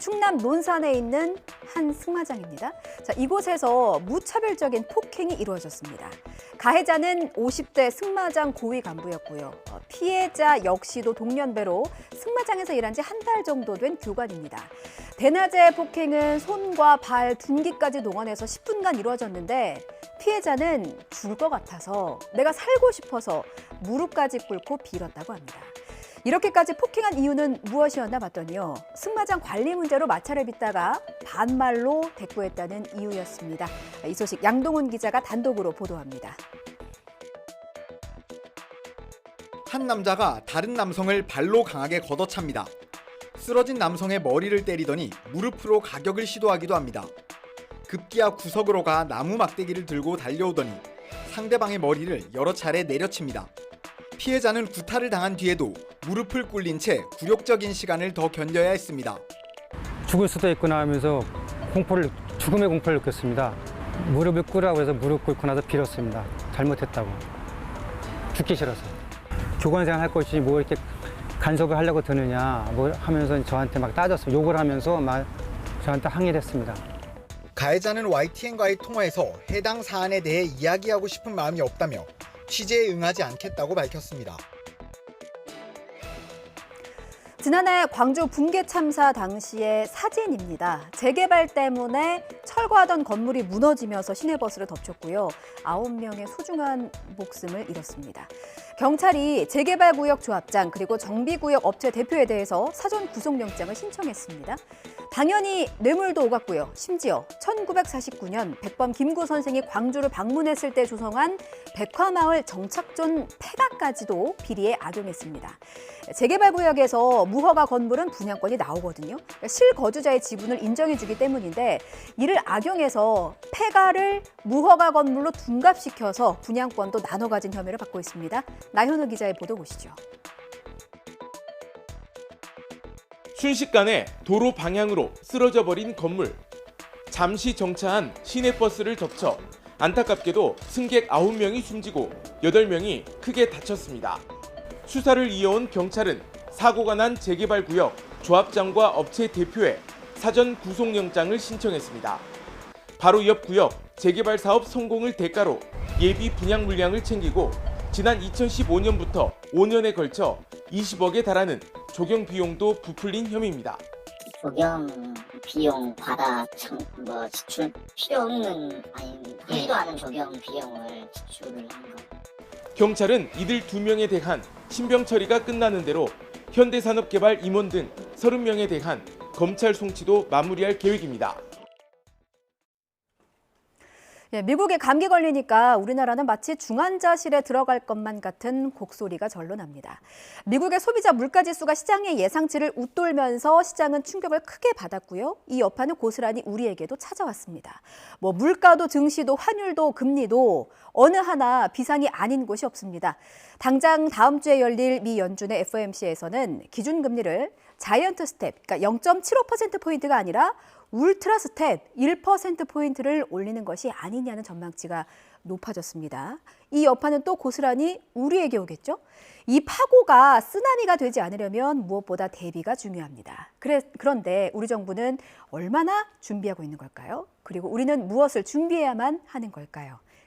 충남 논산에 있는 한 승마장입니다. 자, 이곳에서 무차별적인 폭행이 이루어졌습니다. 가해자는 50대 승마장 고위 간부였고요. 피해자 역시도 동년배로 승마장에서 일한 지 한 달 정도 된 교관입니다. 대낮에 폭행은 손과 발, 둔기까지 동원해서 10분간 이루어졌는데 피해자는 죽을 것 같아서 내가 살고 싶어서 무릎까지 꿇고 빌었다고 합니다. 이렇게까지 폭행한 이유는 무엇이었나 봤더니요. 승마장 관리 문제로 마찰을 빚다가 반말로 대꾸했다는 이유였습니다. 이 소식 양동훈 기자가 단독으로 보도합니다. 한 남자가 다른 남성을 발로 강하게 걷어찹니다. 쓰러진 남성의 머리를 때리더니 무릎으로 가격을 시도하기도 합니다. 급기야 구석으로 가 나무 막대기를 들고 달려오더니 상대방의 머리를 여러 차례 내려칩니다. 피해자는 구타를 당한 뒤에도 무릎을 꿇린 채 굴욕적인 시간을 더 견뎌야 했습니다. 죽을 수도 있구나 하면서 죽음의 공포를 느꼈습니다. 무릎을 꿇으라고 해서 무릎 꿇고 나서 빌었습니다. 잘못했다고. 죽기 싫어서. 교관생활 할 것이지 뭐 이렇게 간섭을 하려고 드느냐 뭐 하면서 저한테 막 따졌어요. 욕을 하면서 막 저한테 항의를 했습니다. 가해자는 YTN과의 통화에서 해당 사안에 대해 이야기하고 싶은 마음이 없다며 취재에 응하지 않겠다고 밝혔습니다. 지난해 광주 붕괴 참사 당시의 사진입니다. 재개발 때문에 철거하던 건물이 무너지면서 시내버스를 덮쳤고요. 9명의 소중한 목숨을 잃었습니다. 경찰이 재개발구역 조합장 그리고 정비구역 업체 대표에 대해서 사전 구속영장을 신청했습니다. 당연히 뇌물도 오갔고요. 심지어 1949년 백범 김구 선생이 광주를 방문했을 때 조성한 백화마을 정착존 폐가까지도 비리에 악용했습니다. 재개발구역에서 무허가 건물은 분양권이 나오거든요. 실거주자의 지분을 인정해주기 때문인데 이를 악용해서 폐가를 무허가 건물로 둔갑시켜서 분양권도 나눠 가진 혐의를 받고 있습니다. 나현우 기자의 보도 보시죠. 순식간에 도로 방향으로 쓰러져 버린 건물. 잠시 정차한 시내버스를 덮쳐 안타깝게도 승객 9명이 숨지고 8명이 크게 다쳤습니다. 수사를 이어온 경찰은 사고가 난 재개발구역 조합장과 업체 대표에 사전 구속영장을 신청했습니다. 바로 옆 구역 재개발 사업 성공을 대가로 예비 분양 물량을 챙기고 지난 2015년부터 5년에 걸쳐 20억에 달하는 조경 비용도 부풀린 혐의입니다. 조경 비용 받아 지출 필요 없는 하지도 않은 조경 비용을 지출을 한 거. 경찰은 이들 2명에 대한 신병 처리가 끝나는 대로 현대산업개발 임원 등 30명에 대한 검찰 송치도 마무리할 계획입니다. 미국에 감기 걸리니까 우리나라는 마치 중환자실에 들어갈 것만 같은 곡소리가 절로 납니다. 미국의 소비자 물가지수가 시장의 예상치를 웃돌면서 시장은 충격을 크게 받았고요. 이 여파는 고스란히 우리에게도 찾아왔습니다. 물가도 증시도 환율도 금리도 어느 하나 비상이 아닌 곳이 없습니다. 당장 다음 주에 열릴 미 연준의 FOMC에서는 기준금리를 자이언트 스텝, 그러니까 0.75%포인트가 아니라 울트라 스텝 1%포인트를 올리는 것이 아니냐는 전망치가 높아졌습니다. 이 여파는 또 고스란히 우리에게 오겠죠? 이 파고가 쓰나미가 되지 않으려면 무엇보다 대비가 중요합니다. 그런데 우리 정부는 얼마나 준비하고 있는 걸까요? 그리고 우리는 무엇을 준비해야만 하는 걸까요?